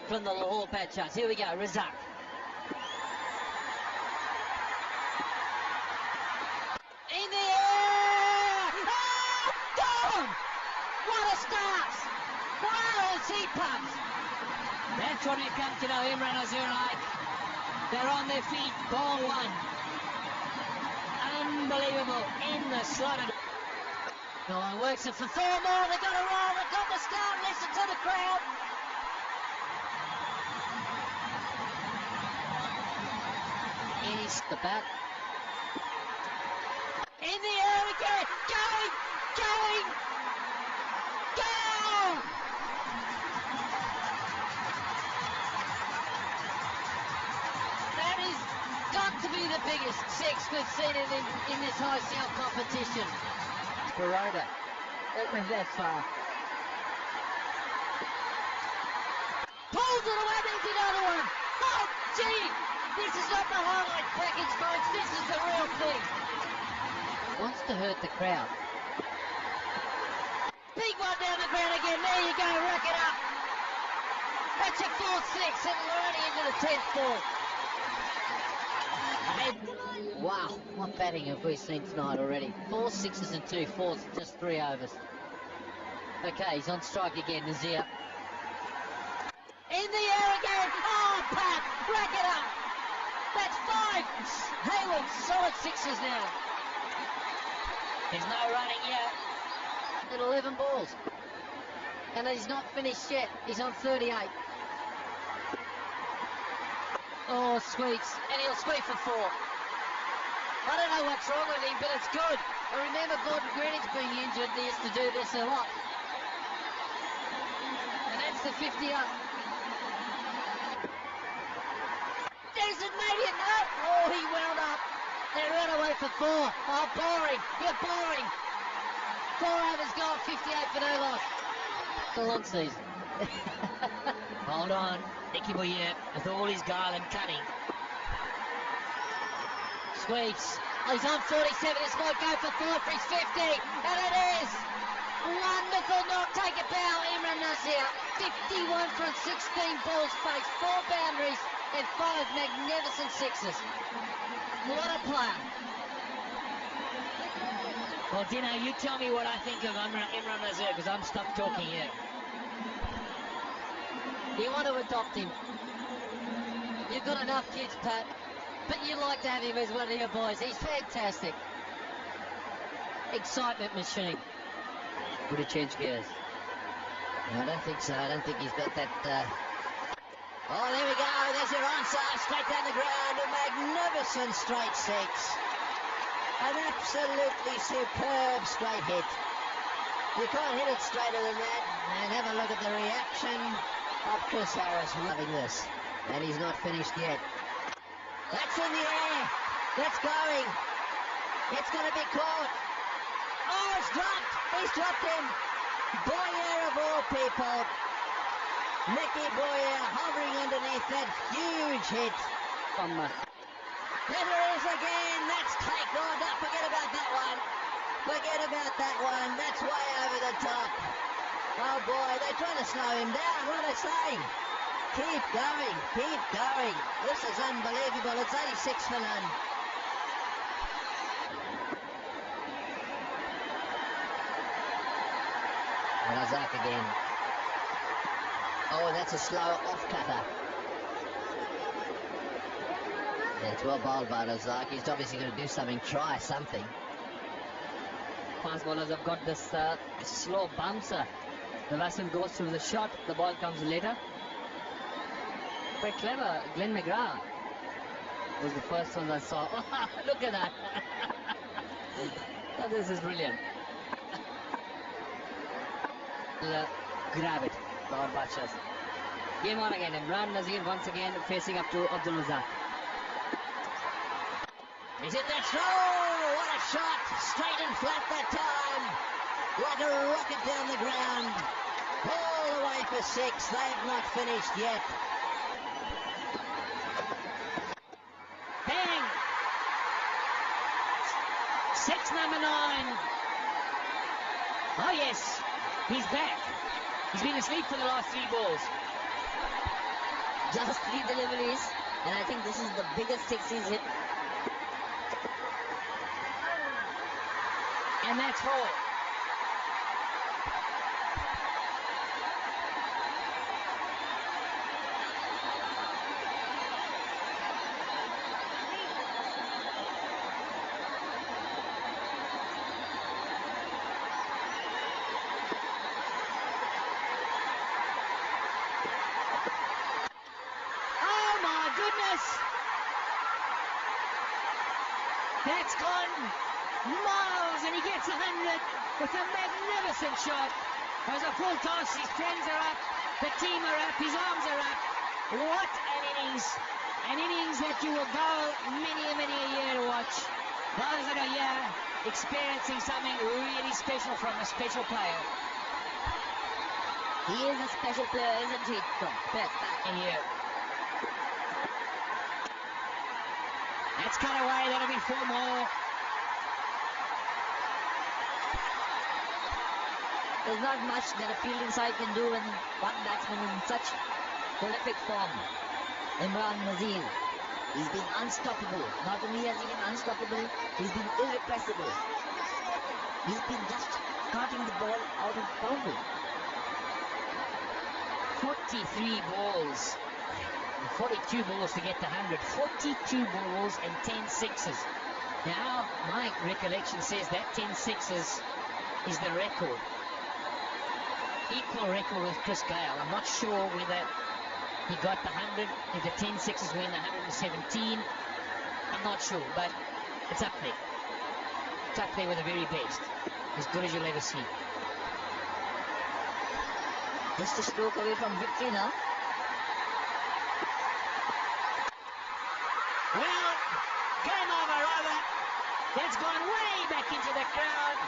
from the Lahore Badshahs. Here we go, Razak. In the air! Oh, gone! What a start! Wow, as he pumped! That's what we've come to know, Imran Nazir like. They're on their feet, ball one. Unbelievable, in the slot. No one works it for 4 more, they've got to roll, they've got the start, listen to the crowd. Here's the bat. In the air again, going, go! That is got to be the biggest six we've seen in this ICL competition. Baroda, it went that far. Pulls it away, there's another one. Oh, gee, this is not the highlight package, folks. This is the real thing. Wants to hurt the crowd. Big one down the ground again. There you go, rack it up. That's your 4-6, and we're only into the 10th ball. Wow, what batting have we seen tonight already? 4 6s and 2 4s, just 3 overs. Okay, he's on strike again, Nazir. In the air again. Oh, Pat, rack it up. That's 5. Hayward, solid 6s now. There's no running yet. At 11 balls. And he's not finished yet. He's on 38. Oh, sweeps. And he'll sweep for 4. I don't know what's wrong with him, but it's good. I remember Gordon Greenwich being injured. He used to do this a lot. And that's the 50 up. There's a median. Oh, he wound up. They ran away for 4. Oh, boring. You're boring. 4 overs gone, 58 for no loss. It's a long season. Hold on. Nicky Boyer with all his guile and cunning. Sweeps. Oh, he's on 47. This might go for 4 for his 50. And it is. Wonderful knock. Take a bow, Imran Nazir. 51 from 16 balls faced. 4 boundaries and 5 magnificent 6s. What a player. Well, Dino, you tell me what I think of Imran Nazir, because I'm stuck talking here. You want to adopt him. You've got enough kids, Pat. But you'd like to have him as one of your boys. He's fantastic. Excitement machine. Would have changed gears? No, I don't think so. I don't think he's got that... Oh, there we go. There's your answer. Straight down the ground. A magnificent straight 6. An absolutely superb straight hit. You can't hit it straighter than that. And have a look at the reaction of Chris Harris. Loving this. And he's not finished yet. That's in the air. That's going. It's going to be caught. Oh, it's dropped. He's dropped him. Boyer of all people. Nicky Boyer hovering underneath that huge hit. There it is again. That's take on. Don't forget about that one. Forget about that one. That's way over the top. Oh boy, they're trying to slow him down. What are they saying? Keep going, keep going. This is unbelievable. It's 86 for none. Razak again. Oh, that's a slow off-cutter. Yeah, it's well bowled by Razak. He's obviously going to do something, try something. Fast bowlers have got this slow bouncer. The batsman goes through the shot, the ball comes later. Quite clever. Glenn McGrath was the first one I saw. Oh, look at that. Oh, this is brilliant. Grab it, Lahore Badshahs. Game on again. Imran Nazir once again facing up to Abdul Razak. Is it that throw? What a shot! Straight and flat that time. Like a rocket down the ground. All the way for 6. They've not finished yet. Bang! 6 number 9. Oh yes, he's back. He's been asleep for the last 3 balls. Just 3 deliveries, and I think this is the biggest 6 he's hit. And that's 4. That's gone miles, and he gets 100 with a magnificent shot. There's a full toss, his friends are up, the team are up, his arms are up. What an innings! An innings that you will go many a year to watch. Those that are here experiencing something really special from a special player. He is a special player, isn't he? Back in here. That's cut away, that'll be 4 more. There's not much that a fielding side can do when one batsman is in such prolific form. Imran Nazir. He's been unstoppable. Not only has he been unstoppable, he's been irrepressible. He's been just cutting the ball out of boundary. 43 balls. 42 balls to get to 100. 42 balls and 10 sixes. Now, my recollection says that 10 sixes is the record. Equal record with Chris Gale. I'm not sure whether he got the 100, if the 10 sixes were in the 117. I'm not sure, but it's up there. It's up there with the very best. As good as you'll ever see. Just a stroke away from victory now. Well, game over, rather. That's gone way back into the crowd.